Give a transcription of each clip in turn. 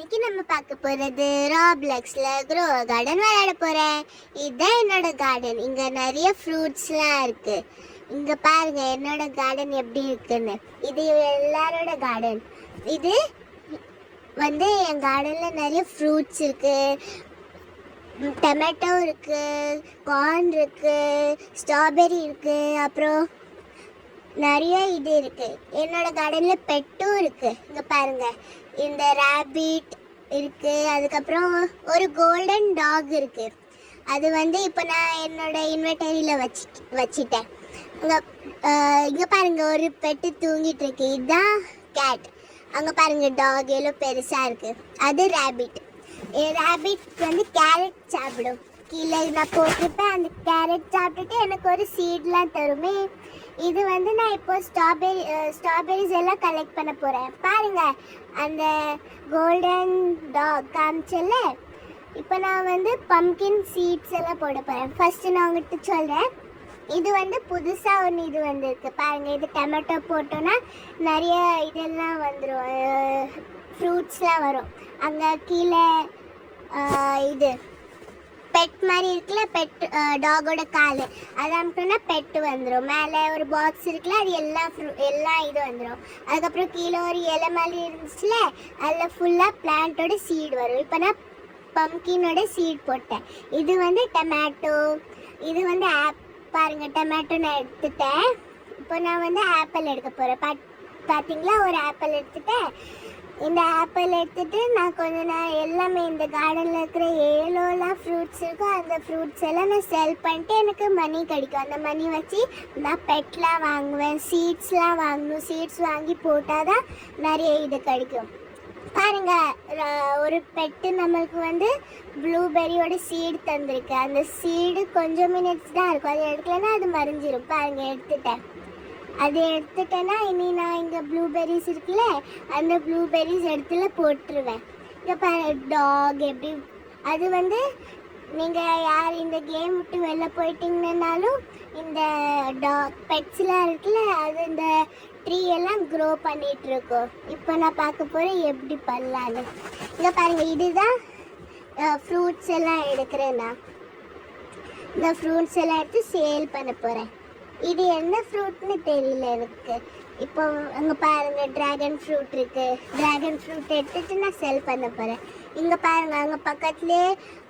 இன்னைக்கு நம்ம பார்க்க போறது ராப்ளெக்ஸ்ல க்ரோ கார்டன் விளையாட போறேன். இதுதான் என்னோட கார்டன். இங்க நிறைய ஃப்ரூட்ஸ்லாம் இருக்கு. இங்க பாருங்க என்னோட கார்டன் எப்படி இருக்குன்னு. இது எல்லாரோட கார்டன். இது வந்து என் கார்டன்ல நிறைய ஃப்ரூட்ஸ் இருக்கு. டொமேட்டோ இருக்கு, கார்ன் இருக்கு, ஸ்ட்ராபெரி இருக்கு, அப்புறம் நிறைய இது இருக்கு. என்னோட கார்டன்ல பெட்டும் இருக்கு. இங்க பாருங்க இந்த ராபிட் இருக்கு, அதுக்கப்புறம் ஒரு கோல்டன் டாக் இருக்கு. அது வந்து இப்போ நான் என்னோட இன்வெர்டரியில் வச்சிட்டேன். இங்கே பாருங்க ஒரு பெட்டு தூங்கிட்டு இருக்கு. இதுதான் கேட். அங்கே பாருங்க டாக் எவ்வளோ பெருசாக இருக்கு. அது ராபிட். ராபிட் வந்து கேரட் சாப்பிடும். கீழே நான் போட்டிருப்பேன். அந்த கேரட் சாப்பிட்டுட்டு எனக்கு ஒரு சீட்லாம் தருமே. இது வந்து நான் இப்போ ஸ்ட்ராபெரிஸ் எல்லாம் கலெக்ட் பண்ண போகிறேன். பாருங்க அந்த கோல்டன் டாக் காமிச்சல. இப்போ நான் வந்து பம்கின் சீட்ஸ் எல்லாம் போட போகிறேன். ஃபஸ்ட்டு நான் உங்கள்கிட்ட சொல்கிறேன். இது வந்து புதுசாக ஒன்று இது வந்துருக்கு பாருங்கள். இது டொமேட்டோ போட்டோன்னா நிறைய இதெல்லாம் வந்துடும், ஃப்ரூட்ஸ்லாம் வரும். அங்கே கீழே இது பெட் மாதிரி இருக்குல்ல, பெட் டாகோட கால் அது அமுட்டோன்னா பெட்டு வந்துடும். மேலே ஒரு பாக்ஸ் இருக்குல்ல, அது எல்லாம் இது வந்துடும். அதுக்கப்புறம் கீழே ஒரு இலை மாதிரி இருந்துச்சுல, அதில் ஃபுல்லாக பிளான்ட்டோட சீடு வரும். இப்போ நான் பம்கினோட சீட் போட்டேன். இது வந்து டொமேட்டோ, இது வந்து பாருங்கள் டொமேட்டோ நான் எடுத்துட்டேன். இப்போ நான் வந்து ஆப்பிள் எடுக்க போகிறேன். பார்த்தீங்களா ஒரு ஆப்பிள் எடுத்துட்டேன். இந்த ஆப்பிள் எடுத்துகிட்டு நான் கொஞ்சம் எல்லாமே இந்த கார்டனில் இருக்கிற ஏலோலாம் ஃப்ரூட்ஸ் இருக்கும், அந்த ஃப்ரூட்ஸ் எல்லாம் நான் செல் பண்ணிட்டு எனக்கு மணி கிடைக்கும். அந்த மணி வச்சு நான் பெட்லாம் வாங்குவேன், சீட்ஸ்லாம் வாங்கணும். சீட்ஸ் வாங்கி போட்டால் தான் நிறைய இது கிடைக்கும். பாருங்கள் ஒரு பெட்டு நம்மளுக்கு வந்து ப்ளூபெரியோட சீடு தந்திருக்கு. அந்த சீடு கொஞ்சம் மினிட்ஸ் தான் இருக்கும். அது எடுக்கலைன்னா அது மறைஞ்சிரும். பாருங்கள் எடுத்துட்டேன். அது எடுத்துட்டேன்னா இனி நான் இங்கே ப்ளூபெரிஸ் இருக்குல்ல, அந்த ப்ளூபெரிஸ் இடத்துல போட்டுருவேன். இங்கே பாரு டாக் எப்படி. அது வந்து நீங்கள் யார் இந்த கேம் விட்டு வெளில போயிட்டீங்கன்னாலும் இந்த டாக் பெட்ஸ்லாம் இருக்குல்ல, அது இந்த ட்ரீ எல்லாம் க்ரோ பண்ணிகிட்ருக்கோம். இப்போ நான் பார்க்க போகிறேன் எப்படி பண்ணலான்னு. இங்கே பாருங்கள் இதுதான் ஃப்ரூட்ஸ் எல்லாம் எடுக்கிறேன். நான் இந்த ஃப்ரூட்ஸ் எல்லாம் எடுத்து சேல் பண்ண போகிறேன். இது என்ன ஃப்ரூட்னு தெரியல எனக்கு. இப்போ அங்கே பாருங்கள் ட்ராகன் ஃப்ரூட் இருக்குது. ட்ராகன் ஃப்ரூட் எடுத்துகிட்டு நான் செல் பண்ண போகிறேன். இங்கே பாருங்கள் அங்கே பக்கத்துலேயே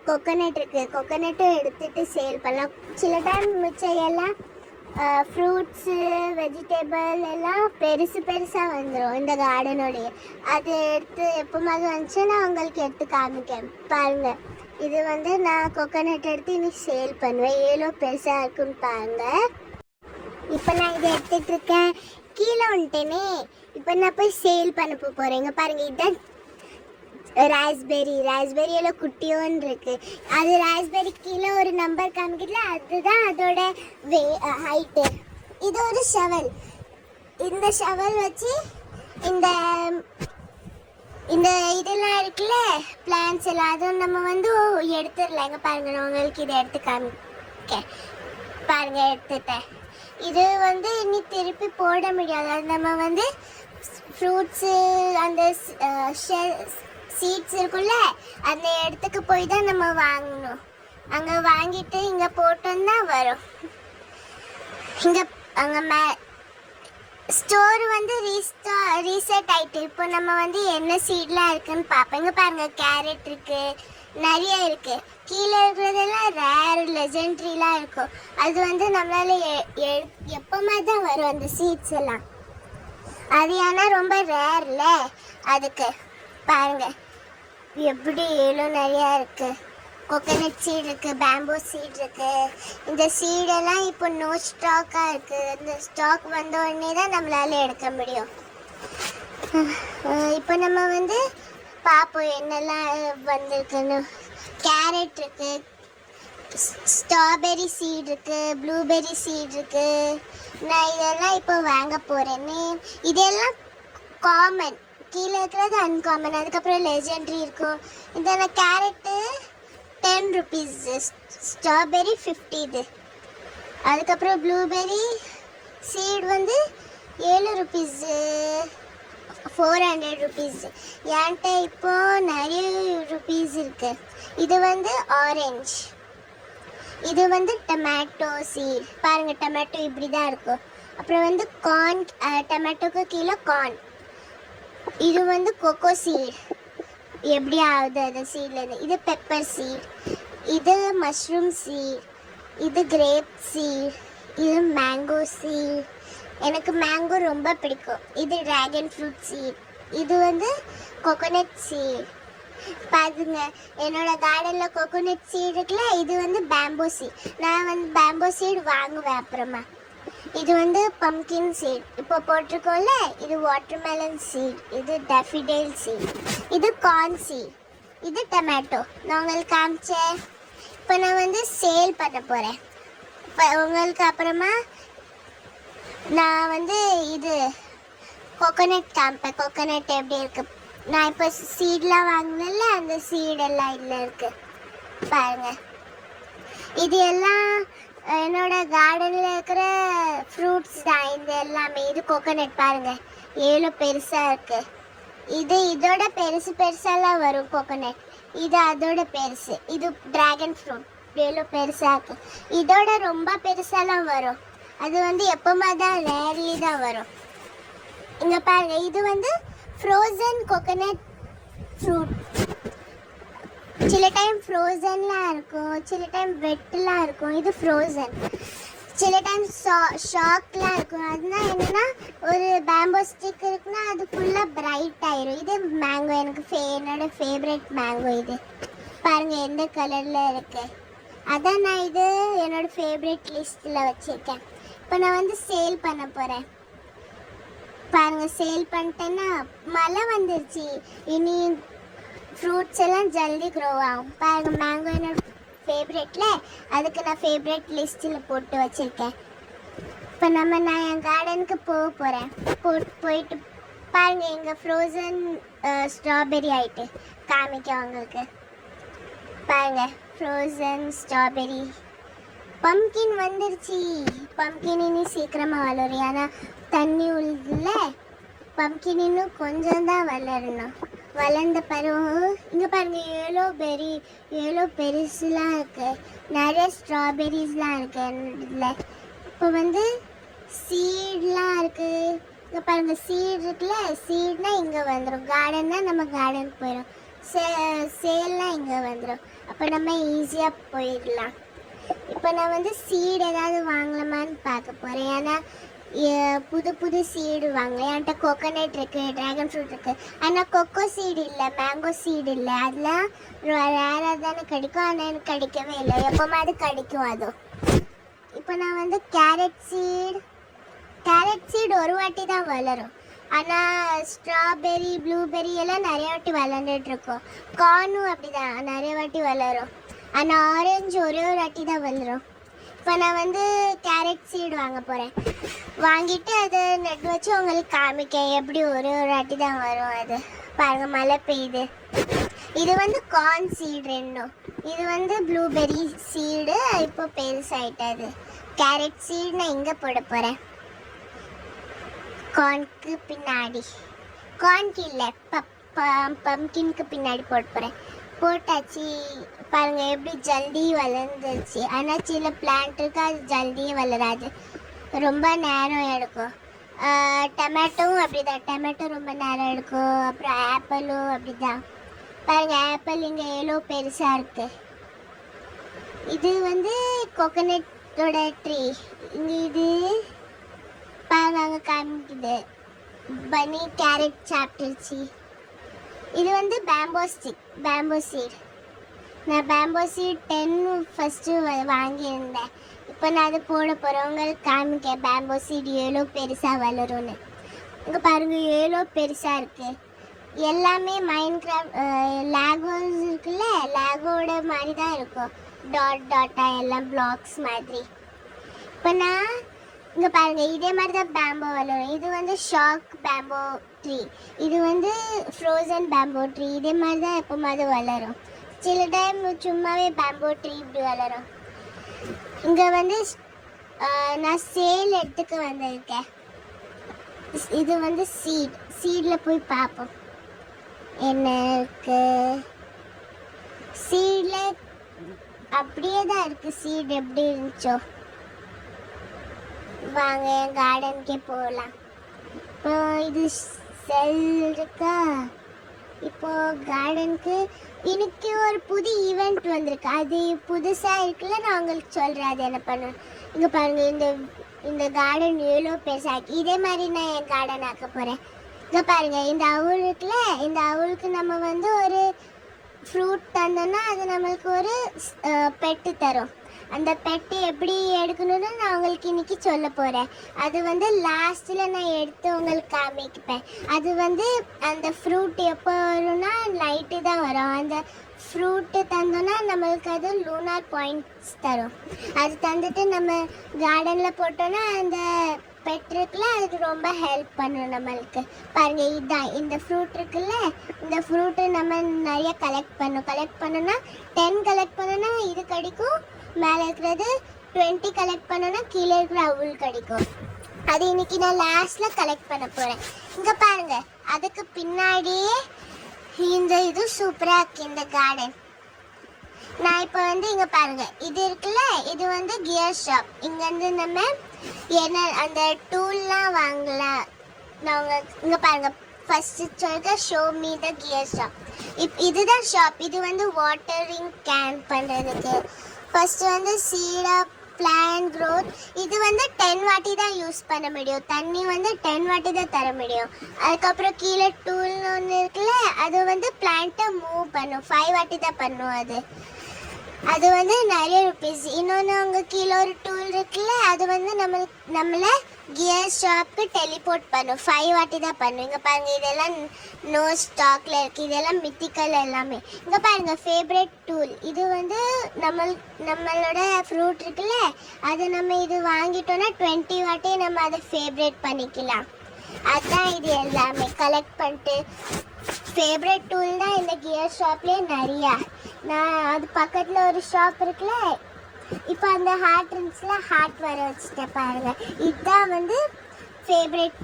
கொக்கனட் இருக்குது. கொக்கனட்டும் எடுத்துகிட்டு சேல் பண்ணலாம். சில டைம் மிச்சம் எல்லாம் ஃப்ரூட்ஸு வெஜிடபிள் எல்லாம் பெருசாக வந்துடும் இந்த கார்டனோடைய. அது எடுத்து எப்போமாவது வந்துச்சு நான் உங்களுக்கு எடுத்து காமிக்கேன். பாருங்கள் இது வந்து நான் கொக்கனட் எடுத்து இன்னைக்கு சேல் பண்ணுவேன். எவ்வளோ பெருசாக இருக்குன்னு பாருங்கள். இப்போ நான் இதை எடுத்துகிட்டு இருக்கேன். கீழே வந்துட்டேனே. இப்போ நான் போய் சேல் பண்ண போகிறேங்க. பாருங்கள் இதுதான் ராஸ்பெரியில் குட்டியோன்னு இருக்குது. அது ராஸ்பெரி கீழே ஒரு நம்பர் காமிக்கல, அதுதான் அதோட ஹைட்டு. இது ஒரு ஷவல். இந்த ஷவல் வச்சு இந்த இந்த இதெல்லாம் இருக்குல்ல பிளான்ஸ் எல்லாம், அதுவும் நம்ம வந்து எடுத்துடலாம். எங்கே பாருங்கள் நான் உங்களுக்கு இதை எடுத்து காமிக்க. பாருங்கள் எடுத்துட்டேன். இது வந்து இனி திருப்பி போட முடியாது. அது நம்ம வந்து ஃப்ரூட்ஸு அந்த சீட்ஸ் இருக்குல்ல, அந்த இடத்துக்கு போய் தான் நம்ம வாங்கணும். அங்கே வாங்கிட்டு இங்கே போட்டோன்னா வரும். இங்கே அங்கே ஸ்டோர் வந்து ரீசெட் ஆகிட்டு. இப்போ நம்ம வந்து என்ன சீட்லாம் இருக்குன்னு பார்ப்போம். இங்கே பாருங்கள் கேரட் இருக்குது, நிறைய இருக்குது. கீழே இருக்கிறதெல்லாம் ரேர் லெஜெண்ட்ரிலாம் இருக்கும். அது வந்து நம்மளால் எப்போமா தான் வரும் அந்த சீட்ஸ் எல்லாம். அது ஆனால் ரொம்ப ரேர்ல. அதுக்கு பாருங்கள் எப்படி எவ்வளோ நிறையா இருக்குது. கொக்கனட் சீட் இருக்குது, பேம்பூ சீட் இருக்குது. இந்த சீடெல்லாம் இப்போ நோ ஸ்டாக்காக இருக்குது. இந்த ஸ்டாக் வந்த உடனே தான் நம்மளால் எடுக்க முடியும். இப்போ நம்ம வந்து பார்ப்போம் என்னெல்லாம் வந்திருக்குன்னு. கேரட் இருக்குது, ஸ்ட்ராபெரி சீட் இருக்குது, ப்ளூபெரி சீட் இருக்குது. நான் இதெல்லாம் இப்போ வாங்க போகிறேன்னு. இதெல்லாம் காமன், கீழே இருக்கிறது அன்காமன். அதுக்கப்புறம் லெஜெண்ட்ரி இருக்கும். இந்த கேரட்டு 10 rupees, ஸ்ட்ராபெரி 50 இது. அதுக்கப்புறம் ப்ளூபெரி சீட் வந்து 7 rupees 400 ருபீஸ். என்கிட்ட இப்போ நிறைய ருபீஸ் இருக்கு. இது வந்து ஆரஞ்சு, இது வந்து டொமேட்டோ சீட். பாருங்க டொமேட்டோ இப்படி தான் இருக்கும். அப்புறம் வந்து கார்ன், டொமேட்டோக்கு கீழே கார்ன். இது வந்து கொக்கோ சீட், எப்படி ஆகுது அது சீட்லேருந்து. இது பெப்பர் சீட், இது மஷ்ரூம் சீட், இது கிரேப் சீட், இது மேங்கோ சீட். எனக்கு மேங்கோ ரொம்ப பிடிக்கும். இது ட்ராகன் ஃப்ரூட் சீட், இது வந்து கோகோனட் சீட். பாருங்க என்னோட கார்டனில் கோகோனட் சீட் இருக்குல்ல, இது வந்து பேம்போ சீட். நான் வந்து பேம்போ சீட் வாங்குவேன் அப்புறமா. இது வந்து பம்கின் சீட் இப்போ போட்டிருக்கோம்ல, இது வாட்டர்மெலன் சீட், இது டேஃபிடேல் சீட், இது கார்ன் சீட், இது டொமேட்டோ. நான் உங்களுக்கு காமிச்சேன். இப்போ நான் வந்து சேல் பண்ண போகிறேன். இப்போ உங்களுக்கு அப்புறமா நான் வந்து இது கோகோனட் காமிப்பேன். கோகோனட் எப்படி இருக்கு. நான் இப்போ சீட்லாம் வாங்கினேன்ல, அந்த சீடெல்லாம் இதில் இருக்கு பாருங்க. இது எல்லாம் என்னோட கார்டனில் இருக்கிற ஃப்ரூட்ஸ் தான் இது எல்லாமே. இது கோகோனட் பாருங்க எவ்வளோ பெருசாக இருக்கு. இது இதோட பெருசு பெருசாலாம் வரும் கோகோனட். இது அதோட பெருசு. இது ட்ராகன் ஃப்ரூட் எவ்வளோ பெருசாக இருக்கு. இதோட ரொம்ப பெருசாலாம் வரும். அது வந்து எப்போமா தான் ரேர்லி தான் வரும். இங்கே பாருங்க இது வந்து ஃப்ரோசன் கோகோனட் ஃப்ரூட். சில டைம் ஃப்ரோசன்லாம் இருக்கும், சில டைம் வெட்டெலாம் இருக்கும். இது ஃப்ரோசன். சில டைம் ஷாக்லாம் இருக்கும். அதுதான் என்னென்னா ஒரு பேம்போ ஸ்டிக் இருக்குன்னா அது ஃபுல்லாக பிரைட் ஆயிரும். இது மேங்கோ, எனக்கு என்னோட ஃபேவரட் மேங்கோ. இது பாருங்கள் எந்த கலரில் இருக்கு. அதான் நான் இது என்னோட ஃபேவரட் லிஸ்ட்டில் வச்சுருக்கேன். இப்போ நான் வந்து சேல் பண்ண போகிறேன். பாருங்கள் சேல் பண்ணிட்டேன்னா மழை வந்துருச்சு, இனி ஃப்ரூட்ஸ் எல்லாம் ஜல்தி க்ரோ ஆகும். பாருங்கள் மேங்கோ என்னோட ஃபேவரெட்டில், அதுக்கு நான் ஃபேவரெட் லிஸ்ட்டில் போட்டு வச்சுருக்கேன். இப்போ நான் என் கார்டனுக்கு போக போகிறேன். போயிட்டு பாருங்கள் எங்கள் ஃப்ரோசன் ஸ்ட்ராபெரி ஆகிட்டு காமிக்க உங்களுக்கு. பாருங்கள் ஃப்ரோசன் ஸ்ட்ராபெரி. பம்கின் வந்துருச்சு. பம்கின் இனி சீக்கிரமாக வளரும், ஏன்னா தண்ணி உள்ள. பம்கின் இன்னும் கொஞ்சம் தான் வளரணும். வளர்ந்த பருவம் இங்கே பாருங்கள் எவ்வளோ பெருசுலாம் இருக்குது. நிறைய ஸ்ட்ராபெரிஸ்லாம் இருக்குது இதில். இப்போ வந்து சீட்லாம் இருக்குது. இங்கே பாருங்கள் சீட் இருக்குல்ல, சீட்னா இங்கே வந்துடும். கார்டன்னா நம்ம கார்டனுக்கு போயிடும். சேல்லாம் இங்கே வந்துடும். அப்போ நம்ம ஈஸியாக போயிடலாம். இப்போ நான் வந்து சீடு ஏதாவது வாங்கலாமான்னு பார்க்க போகிறேன். ஏன்னா புது சீடு வாங்கலாம். என்கிட்ட கோகோனட் இருக்குது, ட்ராகன் ஃப்ரூட் இருக்குது. ஆனால் கொக்கோ சீடு இல்லை, மேங்கோ சீடு இல்லை. அதெல்லாம் ரேராக தானே கிடைக்கும். ஆனால் எனக்கு கிடைக்கவே இல்லை. எப்போமாவது கிடைக்கும் அதுவும். இப்போ நான் வந்து கேரட் சீடு ஒரு வாட்டி தான் வளரும். ஆனால் ஸ்ட்ராபெரி, ப்ளூபெரி எல்லாம் நிறைய வாட்டி வளர்ந்துட்டுருக்கோம். கார்னும் அப்படி தான் நிறைய வாட்டி வளரும். ஆனால் ஆரஞ்சு ஒரே ஒரு வாட்டி தான் வளரும். இப்போ நான் வந்து கேரட் சீடு வாங்க போகிறேன். வாங்கிட்டு அதை நட்டு வச்சு உங்களுக்கு காமிக்க எப்படி ஒரு வாட்டி தான் வரும். அது பாருங்கள் மழை பெய்யுது. இது வந்து கார்ன் சீடு ரெண்டும். இது வந்து ப்ளூபெரி சீடு இப்போ பெருசாயிட்டது. கேரட் சீடு நான் இங்கே போட போகிறேன். கார்னுக்கு பின்னாடி, கார்னுக்கு இல்லை பம்கின்க்கு பின்னாடி போட போகிறேன். போட்டாச்சு. பாருங்கள் எப்படி ஜல்தி வளர்ந்துருச்சு. ஆனால் சில பிளான்ட் இருக்கு அது ஜல்தியே வளராது, ரொம்ப நேரம் எடுக்கும். டொமேட்டோவும் அப்படி தான், டொமேட்டோ ரொம்ப நேரம் எடுக்கும். அப்புறம் ஆப்பிளும் அப்படி தான். பாருங்கள் ஆப்பிள் இங்கே எவ்வளோ பெருசாக இருக்குது. இது வந்து கோகோனட்டோட ட்ரீ. இங்கே இது பாருங்க அங்கே காமிக்குது. பனி கேரட் சாப்பிட்டுருச்சு. இது வந்து பேம்போ சீட். நான் பேம்போ சீட் 10 ஃபஸ்ட்டு வாங்கியிருந்தேன். இப்போ நான் அதை போட போகிறேன். உங்களுக்கு காமிக்க பேம்போ சீட் எவ்வளோ பெருசாக வளரும்னு. இங்கே பாருங்கள் எவ்வளோ பெருசாக இருக்குது. எல்லாமே மைன்கிராஃப்ட் லேகோஸ் இருக்குல்ல, லேகோட மாதிரி தான் இருக்கும். டாட்டாக எல்லாம் பிளாக்ஸ் மாதிரி. இப்போ நான் இங்கே பாருங்கள் இதே மாதிரி தான் பேம்போ வளரும். இது வந்து ஷாக் பேம்போ ட்ரீ, இது வந்து ஃப்ரோசன் பேம்போ ட்ரீ. இதே மாதிரி தான் எப்போமாவது வளரும். சில டைம் சும்மாவே பேம்போ ட்ரீ இப்படி வளரும். இங்கே வந்து நான் சேல் எடுத்துக்க வந்திருக்கேன். இது வந்து சீடில் போய் பார்ப்போம் என்ன இருக்கு. சீடில் அப்படியே தான் இருக்கு. சீடு எப்படி இருந்துச்சோ. வாங்க என் கார்டனுக்கே போகலாம். இப்போ இது செல் இருக்கா. இப்போ கார்டனுக்கு இன்னைக்கு ஒரு புது ஈவெண்ட் வந்திருக்கு. அது புதுசாக இருக்குல்ல, நான் உங்களுக்கு சொல்கிறேன் அது என்ன பண்ணுவேன். இங்கே பாருங்கள், இந்த கார்டன் எவ்வளோ பெருசாக்கி இதே மாதிரி நான் என் கார்டன் ஆக்க போகிறேன். இங்கே பாருங்கள், இந்த அவுள் இருக்குல்ல, இந்த அவுளுக்கு நம்ம வந்து ஒரு ஃப்ரூட் தந்தோன்னா அது நம்மளுக்கு ஒரு பெட்டு தரும். அந்த பெட்டு எப்படி எடுக்கணும்னு நான் உங்களுக்கு இன்னைக்கு சொல்ல போகிறேன். அது வந்து லாஸ்ட்டில் நான் எடுத்து உங்களுக்கு காமிப்பேன். அது வந்து அந்த ஃப்ரூட் எப்போ வரும்னா நைட்டு தான் வரும். அந்த ஃப்ரூட்டு தந்தோன்னா நம்மளுக்கு அது லூனார் பாயிண்ட்ஸ் தரும். அது தந்துட்டு நம்ம கார்டனில் போட்டோன்னா அந்த பெட் இருக்குல்ல, அதுக்கு ரொம்ப ஹெல்ப் பண்ணும் நம்மளுக்கு. பாருங்கள், இதுதான் இந்த ஃப்ரூட் இருக்குல்ல, இந்த ஃப்ரூட்டு நம்ம நிறைய கலெக்ட் பண்ணோன்னா 10 கலெக்ட் பண்ணோன்னா இது கிடைக்கும். மேலே இருக்கிறது 20 கலெக்ட் பண்ணோன்னா கீழே இருக்கிற அவுள் கிடைக்கும். அது இன்னைக்கு நான் லாஸ்ட்டில் கலெக்ட் பண்ண போகிறேன். இங்கே பாருங்கள், அதுக்கு பின்னாடியே இந்த இது சூப்பராக இருக்குது இந்த கார்டன். நான் இப்போ வந்து இங்கே பாருங்கள், இது இருக்குல்ல, இது வந்து கியர் ஷாப். இங்கேருந்து நம்ம என்ன அந்த டூல்லாம் வாங்கலாம். நான் இங்கே பாருங்கள், ஃபஸ்ட்டு சொல்லிட்டு show me the gear shop. இதுதான் ஷாப். இது வந்து வாட்டரிங் கேன் பண்ணுறதுக்கு. ஃபஸ்ட்டு வந்து சீடாக பிளான்ட் க்ரோத். இது வந்து 10 வாட்டி தான் யூஸ் பண்ண முடியும். தண்ணி வந்து 10 வாட்டி தான் தர முடியும். அதுக்கப்புறம் கீழே டூல்னு ஒன்று இருக்குல்ல, அது வந்து பிளான்ட்டை மூவ் பண்ணும். 5 வாட்டி தான் பண்ணும். அது வந்து நிறைய ருபீஸ். இன்னொன்று அங்கே கீழே ஒரு டூல் இருக்குல்ல, அது வந்து நம்மளை கியர் ஷாப்புக்கு டெலிபோர்ட் பண்ணும். 5 வாட்டி தான் பண்ணும். இங்கே பாருங்கள், இதெல்லாம் நோ ஸ்டாக்கில் இருக்குது. இதெல்லாம் மித்திக்கல் எல்லாமே. இங்கே பாருங்கள், ஃபேவரட் டூல். இது வந்து நம்மளோட ஃப்ரூட் இருக்குல்ல, அது நம்ம இது வாங்கிட்டோன்னா 20 வாட்டி நம்ம அதை ஃபேவரட் பண்ணிக்கலாம். அதுதான் இது எல்லாமே கலெக்ட் பண்ணிட்டு. ஃபேவரட் டூல் தான் இந்த கியர் ஷாப்லேயே நிறையா. நான் அது பக்கத்தில் ஒரு ஷாப் இருக்குல்ல, இப்போ அந்த ஹார்ட் இருந்துச்சுல, ஹார்ட் வர வச்சுட்டேன் பாருங்கள். இதுதான் வந்து ஃபேவரட்.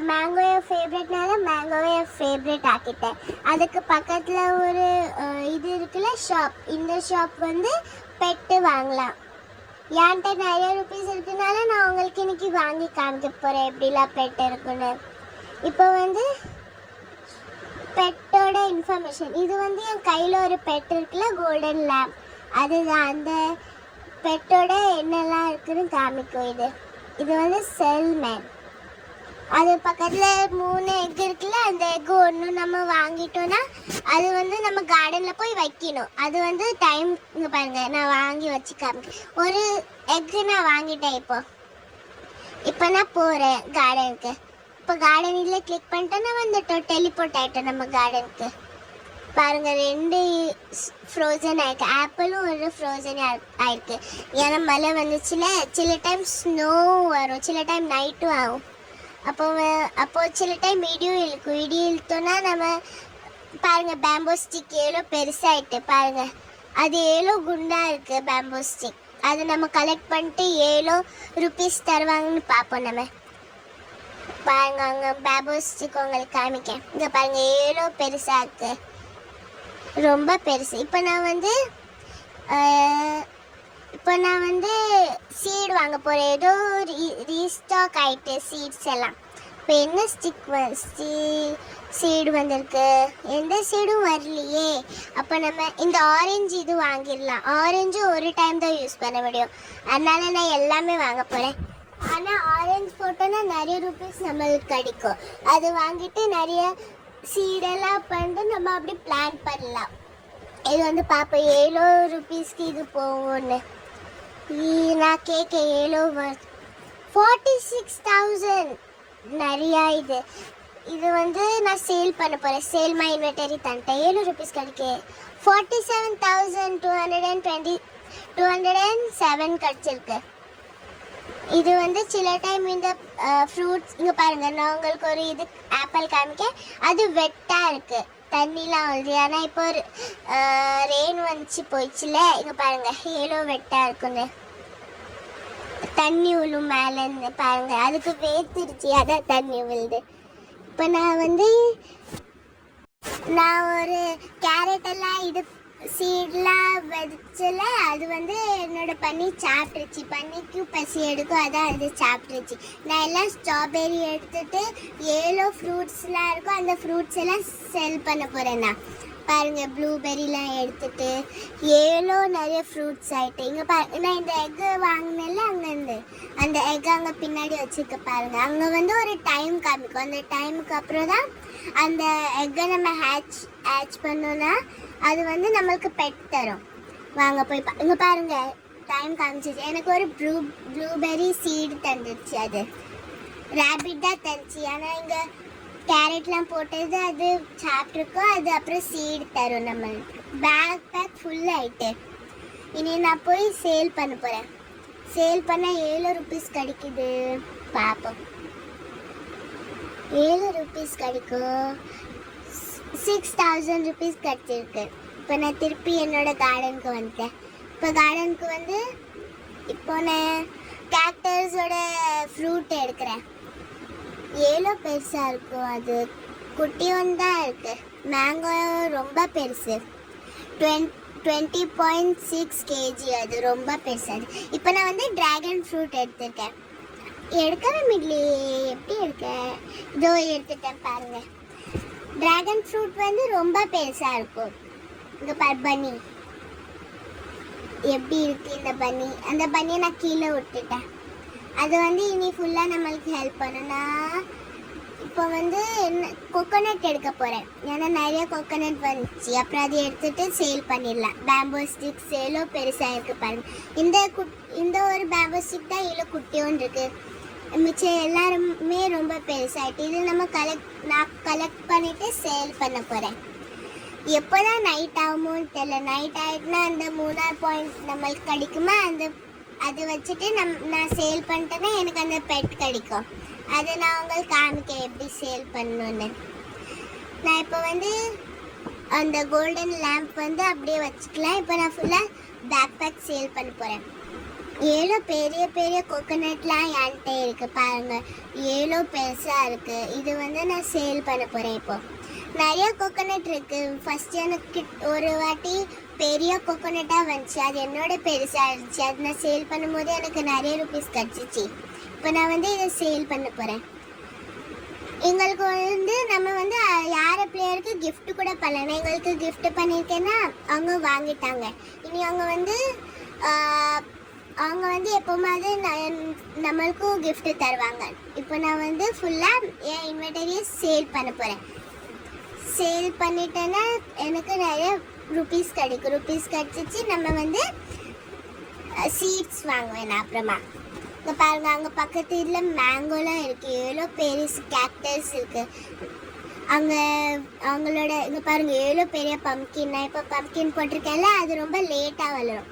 மேங்கோவை ஃபேவரட்னால மேங்கோவை ஃபேவரட் ஆக்கிட்டேன். அதுக்கு பக்கத்தில் ஒரு இது இருக்குல்ல ஷாப். இந்த ஷாப் வந்து பெட்டு வாங்கலாம். என்கிட்ட நிறைய ருபீஸ் இருக்குனால நான் உங்களுக்கு இன்னைக்கு வாங்கி காமிக்க போகிறேன் எப்படிலாம் பெட் இருக்குன்னு. இப்போ வந்து பெட்டோட இன்ஃபர்மேஷன். இது வந்து என் கையில் ஒரு பெட் இருக்குல்ல, கோல்டன் லேப். அதுதான் அந்த பெட்டோட என்னெல்லாம் இருக்குன்னு காமிக்கும். இது வந்து செல்மேன். அது பக்கத்தில் 3 எக் இருக்குல்ல, அந்த எக் ஒன்று நம்ம வாங்கிட்டோன்னா அது வந்து நம்ம கார்டனில் போய் வைக்கணும். அது வந்து டைம். இங்கே பாருங்கள், நான் வாங்கி வச்சு காமிக்கிறேன். ஒரு எக்கு நான் வாங்கிட்டேன். இப்போ நான் போகிறேன் கார்டனுக்கு. இப்போ கார்டனில் கிளிக் பண்ணிட்டேன்னா வந்துட்டோம், டெலிபோர்ட் ஆகிட்டோம் நம்ம கார்டனுக்கு. பாருங்கள், 2 ஃப்ரோசன் ஆயிருக்கு. ஆப்பிளும் ஒரு ஃப்ரோசன் ஆயிருக்கு. ஏன்னா மழை வந்துச்சுல, சில டைம் ஸ்னோ வரும், சில டைம் நைட்டும் ஆகும். அப்போ சில டைம் இடியும் இழுக்கும். இடி இழுத்தோன்னா நம்ம பாருங்கள், பேம்போ ஸ்டிக் எவ்வளோ பெருசாகிட்டு பாருங்கள். அது எவ்வளோ குண்டாக இருக்குது பேம்போ ஸ்டிக். அதை நம்ம கலெக்ட் பண்ணிட்டு 7 ருபீஸ் தருவாங்கன்னு பார்ப்போம் நம்ம. பாருங்க, அங்கே பேம்போ ஸ்டிக் உங்களுக்கு காமிக்கேன். இங்கே பாருங்கள், எவ்வளோ பெருசாக இருக்குது, ரொம்ப பெருசு. இப்போ நான் வந்து சீடு வாங்க போகிறேன். ஏதோ ரீஸ்டாக் ஆகிட்டு சீட்ஸ் எல்லாம். இப்போ என்ன சீடு வந்திருக்கு? எந்த சீடும் வரலையே. அப்போ நம்ம இந்த ஆரஞ்சு இது வாங்கிடலாம். ஆரஞ்சு ஒரு டைம் தான் யூஸ் பண்ண முடியும். அதனால நான் எல்லாமே வாங்க போகிறேன். ஆனால் ஆரஞ்சு போட்டோன்னா நிறைய ருபீஸ் நம்மளுக்கு கிடைக்கும். அது வாங்கிட்டு நிறைய சீடெல்லாம் பண்ணிட்டு நம்ம அப்படி பிளான் பண்ணலாம். இது வந்து பார்ப்போம் 7 ருபீஸ்க்கு இது போகும்னு. நான் கேட்க 7 46,000 நிறையா. இது வந்து நான் சேல் பண்ண போகிறேன். சேல் மை இன்வென்டரி தந்துட்டேன். 7 ருபீஸ் கிடைக்கு. 47,207 கிடச்சிருக்கு. இது வந்து சில டைம் இந்த ஃப்ரூட்ஸ். இங்கே பாருங்கள், நான் உங்களுக்கு ஒரு இது ஆப்பிள் காமிக்க. அது வெட்டாக இருக்குது, தண்ணிலாம் வருது. ஆனால் இப்போ ஒரு ரெயின் வந்துச்சு போயிடுச்சுல. இங்கே பாருங்கள், எவ்வளோ வெட்டாக இருக்குன்னு. தண்ணி விழும் மேலேருந்து பாருங்கள். அதுக்கு வேத்துருச்சு, அதான் தண்ணி விழுது. இப்போ நான் ஒரு கேரட் எல்லாம் சீட்லாம் வச்சல அது என்னோட பண்ணி சாப்பிட்டுருச்சு. பண்ணிக்கு பசி எடுக்கும், அதான் அது சாப்பிட்டுருச்சு. நான் எல்லாம் ஸ்ட்ராபெரி எடுத்துட்டு 7 ஃப்ரூட்ஸ்லாம் இருக்கும், அந்த ஃப்ரூட்ஸ் எல்லாம் செல் பண்ண போகிறேன். நான் பாருங்க ப்ளூபெரிலாம் எடுத்துட்டு 7 நிறைய ஃப்ரூட்ஸ் ஆகிட்டு. இங்கே நான் இந்த எக்கு வாங்கினேன்ல அங்கேருந்து, அந்த எக் அங்கே பின்னாடி வச்சுருக்க பாருங்க. அங்கே ஒரு டைம் காமிக்கும், அந்த டைமுக்கு அப்புறம் தான் அந்த எக்கை நம்ம ஹேட்ச் பண்ணோன்னா அது நம்மளுக்கு பெட் தரும். வாங்க போய் இங்கே பாருங்க டைம் காமிச்சிச்சு. எனக்கு ஒரு ப்ளூபெரி சீடு தந்துடுச்சு, அது ரேபிட் தான் தந்துச்சு. ஆனால் இங்கே கேரட்லாம் போட்டது அது சாப்பிட்ருக்கோம், அது அப்புறம் சீடு தரும். நம்மளுக்கு பேக் ஃபுல் ஆகிட்டு இனி நான் போய் சேல் பண்ண போகிறேன். சேல் பண்ண 7 ருபீஸ் கிடைக்குது, பார்ப்போம். 7 ருபீஸ் கிடைக்கும், 6000 ருபீஸ் கிடச்சிருக்கு. இப்போ நான் திருப்பி என்னோட கார்டனுக்கு வந்துட்டேன். இப்போ கார்டனுக்கு இப்போ நான் கேக்டஸோட ஃப்ரூட் எடுக்கிறேன். 7 பெருசாக இருக்கும், அது குட்டியும் தான் இருக்குது. மேங்கோ ரொம்ப பெருசு, 20.6 kg, அது ரொம்ப பெருசாது. இப்போ நான் ட்ராகன் ஃப்ரூட் எடுத்திருக்கேன். எடுக்கவே முடியலையே, எப்படி எடுக்க? இதோ எடுத்துட்டேன் பாருங்க. ட்ராகன் ஃப்ரூட் ரொம்ப பெருசாக இருக்கும். இங்கே பாரு பன்னி எப்படி இருக்கு. இந்த பன்னி, அந்த பன்னியை நான் கீழே விட்டுட்டேன். அது இனி ஃபுல்லாக நம்மளுக்கு ஹெல்ப் பண்ணுனா. இப்போ என்ன கொக்கோனட் எடுக்க போகிறேன், ஏன்னா நிறைய கொக்கோனட் வந்துச்சு. அப்புறம் அதை எடுத்துகிட்டு சேல் பண்ணிடலாம். பேம்போ ஸ்டிக் சேலோ பெருசாக இருக்குது பாருங்க. இந்த ஒரு பேம்போ ஸ்டிக் தான் இவ்வளோ குட்டியோன்னு இருக்குது. மிச்சம் எல்லாருமே ரொம்ப பெருசாகிட்டு. இது நான் கலெக்ட் பண்ணிவிட்டு சேல் பண்ண போகிறேன். எப்போ தான் நைட் ஆகுமோன்னு தெரியல. நைட் ஆகிட்டுனா அந்த 3 பாயிண்ட் நம்மளுக்கு கிடைக்குமா, அதை வச்சுட்டு நான் சேல் பண்ணிட்டேன்னா எனக்கு அந்த பெட் கிடைக்கும். அதை நான் உங்களுக்கு காமிக்க எப்படி சேல் பண்ணணுன்னு. நான் இப்போ அந்த கோல்டன் லேம்ப் அப்படியே வச்சுக்கலாம். இப்போ நான் ஃபுல்லாக பேக் சேல் பண்ண போகிறேன். 7 பெரிய பெரிய கோகோனட்லாம் என்கிட்ட இருக்குது பாருங்கள். 7 பெருசாக இருக்குது. இது நான் சேல் பண்ண போகிறேன். இப்போது நிறைய கோகோனட் இருக்குது. ஃபஸ்ட்டு எனக்கு ஒரு வாட்டி பெரிய கோகோனட்டாக வந்துச்சு, அது என்னோட பெருசாக இருந்துச்சு. அது நான் சேல் பண்ணும்போது எனக்கு நிறைய ருபீஸ் கிடச்சிச்சு. இப்போ நான் இதை சேல் பண்ண போகிறேன். எங்களுக்கு நம்ம யார பிளேயருக்கு gift கூட பண்ணல. எங்களுக்கு gift பண்ணியிருக்கேன்னா அவங்க வாங்கிட்டாங்க. இனி அவங்க எப்போமாவது நம்மளுக்கும் gift தருவாங்க. இப்போ நான் ஃபுல்லாக என் இன்வென்டரியை சேல் பண்ண போகிறேன். சேல் பண்ணிட்டேன்னா எனக்கு நிறைய ருபீஸ் கிடைக்கும். ருபீஸ் கிடச்சிச்சு நம்ம சீட்ஸ் வாங்குவேன் நான் அப்புறமா. இங்கே பாருங்கள், அங்கே பக்கத்து இதில் மேங்கோலாம் இருக்குது. எவ்வளோ பெரிய கேக்டஸ் இருக்குது அங்கே. அவங்களோட இங்கே பாருங்கள் எவ்வளோ பெரிய பம்கின். நான் இப்போ பம்கின் போட்டிருக்கேன்ல, அது ரொம்ப லேட்டாக வளரும்.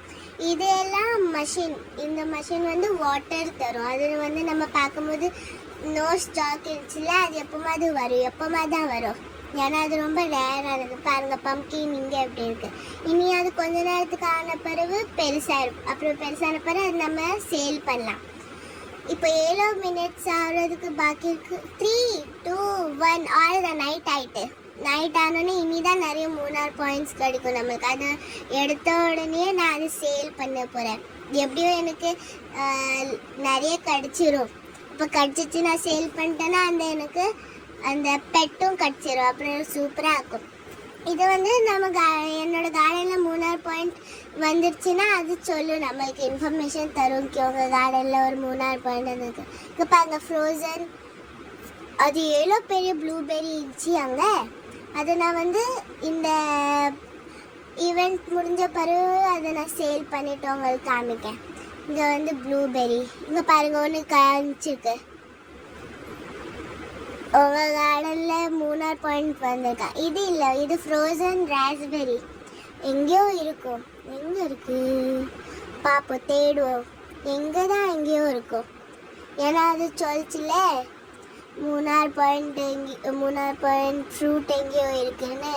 இதெல்லாம் மஷின். இந்த மஷின் வாட்டர் தரும். அது நம்ம பார்க்கும்போது நோ ஸ்டாக் இருந்துச்சுல, அது எப்போமா தான் வரும். ஏன்னா அது ரொம்ப ரேரானது. பாருங்கள் பம்கின் இங்கே எப்படி இருக்குது. இனி அது கொஞ்ச நேரத்துக்கு ஆன பிறகு பெருசாகிடும். அப்புறம் பெருசான பிறகு அது நம்ம சேல் பண்ணலாம். இப்போ 7 மினிட்ஸ் ஆகிறதுக்கு பாக்கி இருக்குது. 3, 2, 1 ஆல் நைட் ஆகிட்டு. நைட் ஆனோடனே இனி தான் நிறைய 3 பாயிண்ட்ஸ் கிடைக்கும் நம்மளுக்கு. அதை எடுத்த உடனே நான் அதை சேல் பண்ண போகிறேன். எப்படியும் எனக்கு நிறைய கிடச்சிரும். இப்போ கிடச்சிச்சு நான் சேல் பண்ணிட்டேன்னா எனக்கு அந்த பெட்டும் கிடச்சிரும். அப்புறம் சூப்பராக இருக்கும். இது நம்ம என்னோட கார்டனில் 3 பாயிண்ட் வந்துருச்சுன்னா அது சொல்லும், நம்மளுக்கு இன்ஃபர்மேஷன் தரும். உங்கள் கார்டனில் ஒரு 3 பாயிண்ட் இருக்குது. இப்போ பாருங்க ஃப்ரோசன், அது எவ்வளோ பெரிய ப்ளூபெரி இருந்துச்சு அங்கே. அதை நான் இந்த ஈவெண்ட் முடிஞ்ச பிறகு அதை நான் சேல் பண்ணிவிட்டு உங்களுக்கு காமிக்கேன். இங்கே ப்ளூபெரி இங்கே பாருங்கள் ஒன்று காமிச்சிருக்கு. உங்கள் கார்டனில் 3 பாயிண்ட் வந்திருக்கா. இது இல்லை, இது ஃப்ரோசன் ராஸ்பெரி. எங்கேயோ இருக்கும். எங்கே இருக்குது பார்ப்போம், தேடுவோம். எங்கேயோ இருக்கும். ஏன்னா அது சொல்லிச்சுல 3 பாயிண்ட் ஃப்ரூட் எங்கேயோ இருக்குன்னு.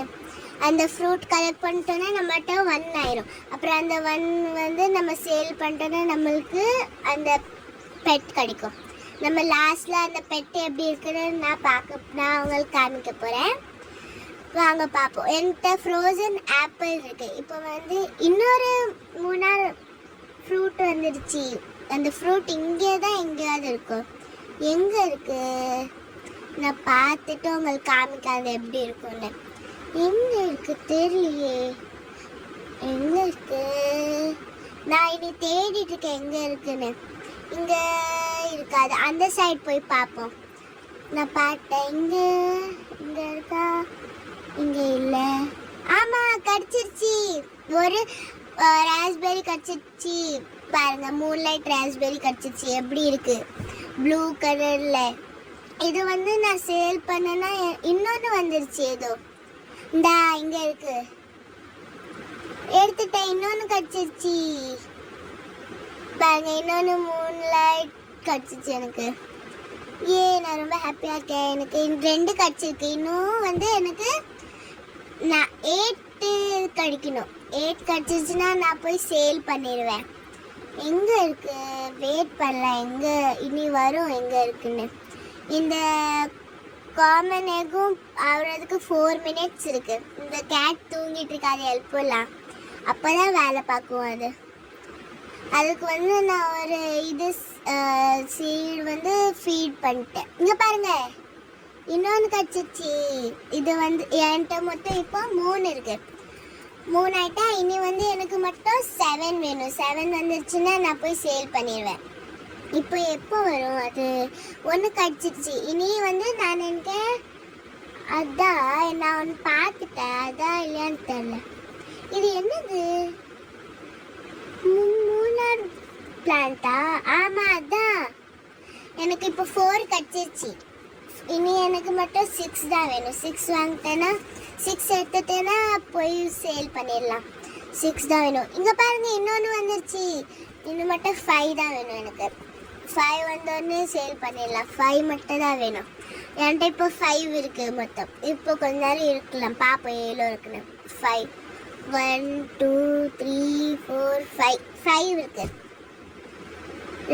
அந்த ஃப்ரூட் கலெக்ட் பண்ணிட்டோன்னா நம்மகிட்ட 1 ஆயிரும். அப்புறம் அந்த 1 நம்ம சேல் பண்ணிட்டோன்னா நம்மளுக்கு அந்த பெட் கிடைக்கும். நம்ம லாஸ்ட்ல அந்த பெட்டு எப்படி இருக்குன்னு நான் உங்களுக்கு காமிக்க போறேன். வாங்க பார்ப்போம். என்கிட்ட ஃப்ரோசன் ஆப்பிள் இருக்கு. இப்போ வந்து இன்னொரு 3 ஃப்ரூட் வந்துடுச்சு. அந்த ஃப்ரூட் இங்கே தான் எங்கேயாவது இருக்கும். எங்கே இருக்கு? நான் பார்த்துட்டு உங்களுக்கு காமிக்காது எப்படி இருக்கும்னு. எங்கே இருக்கு தெரியலையே. எங்கே இருக்கு? நான் இனி தேடிட்டு இருக்கேன் எங்கே இருக்குன்னு. இங்கே இருக்காது. அந்த சைடு போய் பார்ப்போம். நான் பார்த்தேன். இங்கே இருக்கா? இங்கே இல்லை. ஆமாம், கிடச்சிருச்சு. ஒரு ராஸ்பெரி கிடச்சிருச்சு. பாருங்க, மூன்லைட் ராஸ்பெரி கிடச்சிருச்சு. எப்படி இருக்கு? ப்ளூ கலரில். இது வந்து நான் சேல் பண்ணேன்னா இன்னொன்று வந்துருச்சு. ஏதோ இந்தா இங்கே இருக்கு. எடுத்துட்டேன். இன்னொன்று கிடச்சிருச்சு. பாருங்க, இன்னொன்று மூன்லைட் கிடச்சிருச்சு எனக்கு. நான் ரொம்ப ஹாப்பியாக இருக்கேன். எனக்கு 2 கிடச்சிருக்கு. இன்னும் வந்து எனக்கு நான் 8 கிடைக்கணும். 8 கிடச்சிருச்சுன்னா நான் போய் சேல் பண்ணிடுவேன். எங்கே இருக்கு? வெயிட் பண்ணலாம். எங்கே இனி வரும் எங்கே இருக்குன்னு. இந்த காமன் எக்கும் ஆகிறதுக்கு 4 மினிட்ஸ் இருக்குது. இந்த கேட் தூங்கிட்டு இருக்கு. அது ஹெல்ப் பண்ணலாம். அப்போ தான் வேலை பார்க்கும். அதுக்கு வந்து நான் ஒரு சீடு வந்து ஃபீட் பண்ணிட்டேன். இங்கே பாருங்க, இன்னொன்று கிடச்சிச்சு. இது வந்து என்கிட்ட மொத்தம் இப்போ 3 இருக்கு. 3 ஆயிட்டா இனி வந்து எனக்கு மட்டும் 7 வேணும். 7 வந்துருச்சுன்னா நான் போய் சேல் பண்ணிடுவேன். இப்போ எப்போ வரும்? அது 1 கிடச்சிருச்சு. இனி வந்து நான் நினைக்கிறேன் அதான் நான் ஒன்று பார்த்துட்டேன். அதான் இல்லையான்னு தெரியல. இது என்னது? மூணார் பிளான்ட்டா? ஆமாம், அதான். எனக்கு இப்போ 4 கிடச்சிருச்சு. இனி எனக்கு மட்டும் 6 தான் வேணும். 6 வாங்கிட்டேன்னா 6 எடுத்துட்டேன்னா போய் சேல் பண்ணிடலாம். 6 தான் வேணும். இங்கே பாருங்க, இன்னொன்று வந்துருச்சு. இன்னும் மட்டும் 5 தான் வேணும் எனக்கு. 5 வந்தோடனே சேல் பண்ணிடலாம். 5 மட்டும் தான் வேணும். என்கிட்ட இப்போ 5 இருக்குது மொத்தம். இப்போ கொஞ்ச நேரம் இருக்கலாம். பார்ப்போம் எவ்வளோ இருக்குன்னு. 5 1 2 3 4 5 இருக்குது.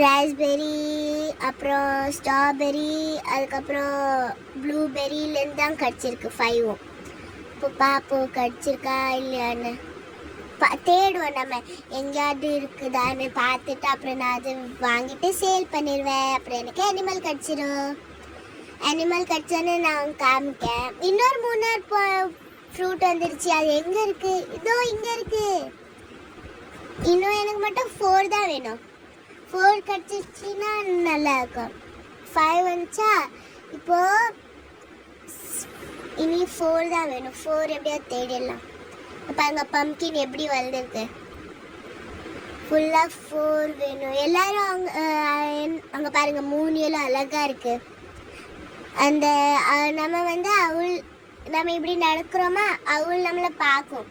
ராஸ்பெரி, அப்புறம் ஸ்ட்ராபெரி, அதுக்கப்புறம் ப்ளூபெரியிலேருந்து தான் கிடச்சிருக்கு 5ம். இப்போ பார்ப்போம் கிடச்சிருக்கா இல்லையான்னு. தேடுவோம். நம்ம எங்கேயாவது இருக்குதான்னு பார்த்துட்டு அப்புறம் நான் அது வாங்கிட்டு சேல் பண்ணிடுவேன். அப்புறம் எனக்கு அனிமல் கிடச்சிடும். அனிமல் கிடச்சோன்னு நான் காமிக்கேன். இன்னொரு 3 ஃப்ரூட் வந்துருச்சு. அது எங்கே இருக்குது? இதோ இங்கே இருக்குது. இன்னும் எனக்கு மட்டும் 4 தான் வேணும். 4 கிடச்சிருச்சுன்னா நல்லா இருக்கும். 5 வந்துச்சா? இப்போது இனி 4 தான் வேணும். 4 எப்படியாவது தேடிடலாம். பாருங்க, பம்கின் எப்படி வளர்ந்துருக்கு. ஃபுல்லாக 4 வேணும். எல்லாரும் அங்கே பாருங்க, 3 எல்லாம் அழகாக இருக்குது. அந்த நம்ம வந்து நம்ம இப்படி நடக்கிறோமா, அவள் நம்மளை பார்க்கும்.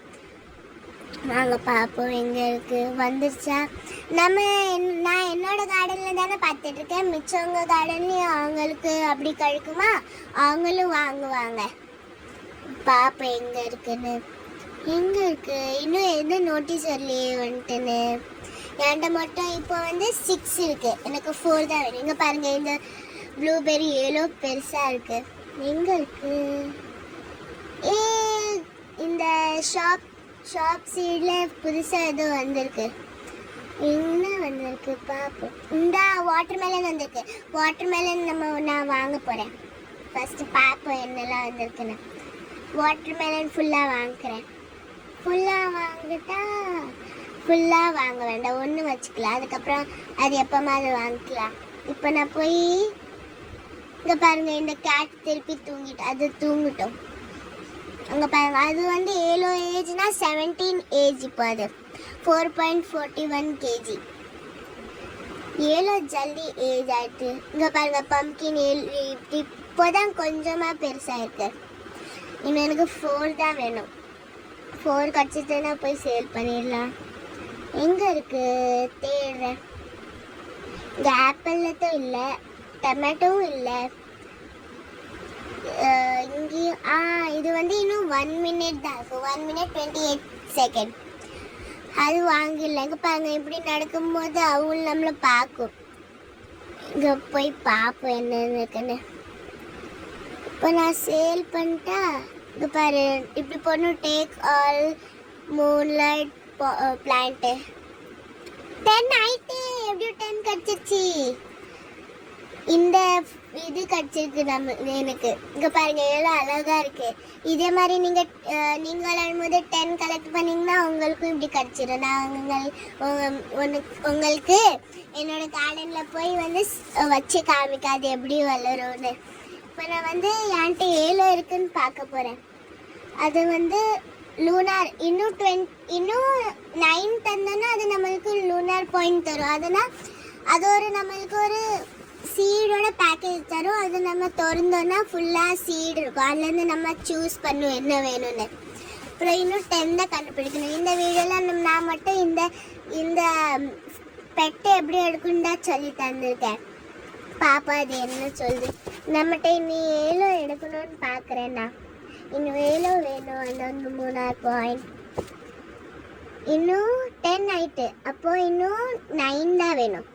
நாங்கள் பார்ப்போம் எங்கே இருக்குது. வந்துருச்சா? நான் என்னோட கார்டனில் தானே பார்த்துட்ருக்கேன். மிச்சவங்க கார்டன்லேயும் அவங்களுக்கு அப்படி கழிக்குமா, அவங்களும் வாங்குவாங்க. பார்ப்போம் எங்கே இருக்குன்னு. எங்கே இருக்குது? இன்னும் எதுவும் நோட்டீஸ் வரலையே வந்துட்டுன்னு. என்கிட்ட மட்டும் இப்போ வந்து 6 இருக்குது. எனக்கு 4 தான் வேணும். இங்கே பாருங்கள், இந்த ப்ளூபெரி எவ்வளோ பெருசாக இருக்குது. எங்கே இருக்குது? இந்த ஷாப் சீடில் புதுசாக ஏதோ வந்திருக்கு. என்ன வந்திருக்கு பார்ப்போம். இந்த வாட்டர்மெலன் வந்திருக்கு. வாட்டர்மெலன் நான் வாங்க போகிறேன். ஃபஸ்ட்டு பார்ப்போம் என்னெல்லாம் வந்திருக்குன்னு. வாட்டர்மெலன் ஃபுல்லாக வாங்குகிறேன். ஃபுல்லாக வாங்கிட்டா ஃபுல்லாக வாங்க வேண்டாம், ஒன்று வச்சுக்கலாம். அதுக்கப்புறம் அது எப்போமாவது வாங்கிக்கலாம். இப்போ நான் போய் இங்கே பாருங்கள், இந்த கேட் திருப்பி தூங்கிட்டு அது தூங்கிட்டோம். அங்கே பாருங்கள், அது வந்து 7 ஏஜ்னா 17 ஏஜ். இப்போ அது 4.41 kg. 7 ஜல்தி ஏஜ் ஆகிட்டு. இங்கே பாருங்கள், பம்கின் இப்போ தான் கொஞ்சமாக பெருசாக இருக்கு. இன்னும் எனக்கு 4 தான் வேணும். 4 கிடச்சிட்டுன்னா போய் சேல் பண்ணிடலாம். எங்கே இருக்குது? தேடுறேன். இங்கே ஆப்பிள்லத்தும் இல்லை, டொமேட்டோவும் இல்லை. இங்கேயும் இது வந்து இன்னும் 1 minute தான் இருக்கும். 1 minute 28 seconds. அது வாங்கிடல. இங்கே பாருங்க, இப்படி நடக்கும்போது அவள் நம்மளை பார்க்கும். இங்கே போய் பார்ப்போம் என்னென்னு இருக்குன்னு. இப்போ நான் சேல் பண்ணிட்டா இங்கே பாரு, இப்படி போடணும், டேக் ஆல் மூன்லைட் பிளான்ட்டு. 10 ஆயிட்டு, எப்படியும் 10 கிடச்சிருச்சு. இந்த இது கிடச்சிருக்கு எனக்கு. இங்கே பாருங்க எவ்வளோ அழகாக இருக்கு. இதே மாதிரி நீங்கள் விளையாடும்போது 10 கலெக்ட் பண்ணிங்கன்னா உங்களுக்கும் இப்படி கிடச்சிடும். நாங்கள் உங்களுக்கு என்னோட கார்டனில் போய் வந்து வச்சு காமிக்காது எப்படி வளரும்னு. இப்போ நான் வந்து என்கிட்ட 7 இருக்குன்னு பார்க்க போகிறேன். அது வந்து லூனார் இன்னும் 9 தந்தோன்னா அது நம்மளுக்கு லூனார் பாயிண்ட் தரும். அதனால் அது ஒரு நம்மளுக்கு ஒரு சீடோட பேக்கேஜ் தரும். அது நம்ம திறந்தோன்னா ஃபுல்லாக சீடு இருக்கும். அதுலேருந்து நம்ம சூஸ் பண்ணுவோம் என்ன வேணும்னு. அப்புறம் இன்னும் 10 தான் கண்டுபிடிக்கணும். இந்த வீடியோவில் நான் மட்டும் இந்த பெட்டை எப்படி எடுக்கணுன்னு தான் சொல்லி தந்திருக்கேன். பாப்பா அது என்ன சொல்லுது. நம்மகிட்ட இன்னும் 7 எடுக்கணும்னு பார்க்குறேன். நான் இன்னும் 7 வேணும். அந்த 3 பாயிண்ட் இன்னும் 10 ஆயிட்டு. அப்போது இன்னும் 9 தான் வேணும்.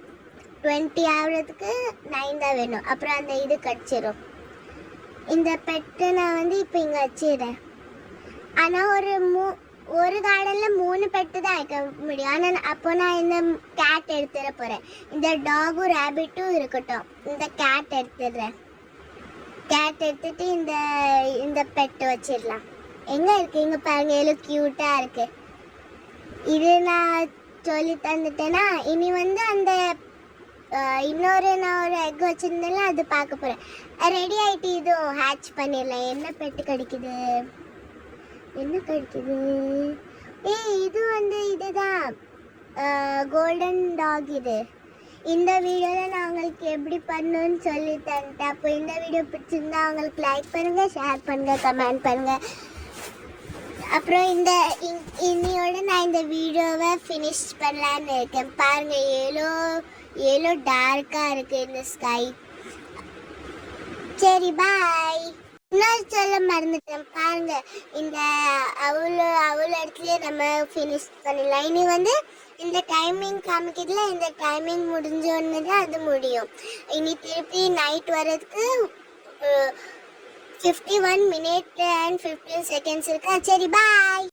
20 ஆகிறதுக்கு 9 தான் வேணும். அப்புறம் அந்த இது கிடச்சிரும். இந்த பெட்டை நான் வந்து இப்போ இங்கே வச்சிடுறேன். ஆனால் ஒரு கார்டனில் 3 பெட்டு தான் வைக்க முடியும். ஆனால் அப்போ நான் இந்த கேட் எடுத்துட போகிறேன். இந்த டாகும் ரேபிட்டும் இருக்கட்டும். இந்த கேட் எடுத்துடுறேன். கேட் எடுத்துட்டு இந்த பெட்டு வச்சிடலாம். எங்கே இருக்குது இங்கே பாருங்க, எவ்வளோ க்யூட்டாக இருக்குது. இது நான் சொல்லி தந்துட்டேன்னா இனி வந்து அந்த நான் ஒரு எக் வச்சுருந்தேன்ல அது பார்க்க போகிறேன். ரெடி ஆகிட்டு இதுவும் ஹேட்ச் பண்ணிடலாம். என்ன பெட்டு கிடைக்குது, என்ன கிடைக்குது? இது வந்து இதுதான் கோல்டன் டாக். இது இந்த வீடியோவில் நான் உங்களுக்கு எப்படி பண்ணணும்னு சொல்லி தந்துட்டேன். அப்போ இந்த வீடியோ பிடிச்சிருந்தா அவங்களுக்கு லைக் பண்ணுங்கள், ஷேர் பண்ணுங்கள், கமெண்ட் பண்ணுங்கள். அப்புறம் இன்னையோட நான் இந்த வீடியோவை ஃபினிஷ் பண்ணலான்னு இருக்கேன். பாருங்கள் ஏலோ டார்க்காக இருக்குது இந்த ஸ்கை. சரி பாய். இன்னொரு சொல்ல மறந்துட்டேன். பாருங்க இந்த அவ்வளோ இடத்துலயே நம்ம ஃபினிஷ் பண்ணிடலாம். இனி வந்து இந்த டைமிங் காமிக்கிறதுல இந்த டைமிங் முடிஞ்சோன்னு தான் அது முடியும். இனி திருப்பி நைட் வர்றதுக்கு 51 minutes and 15 seconds இருக்கா. சரி பாய்.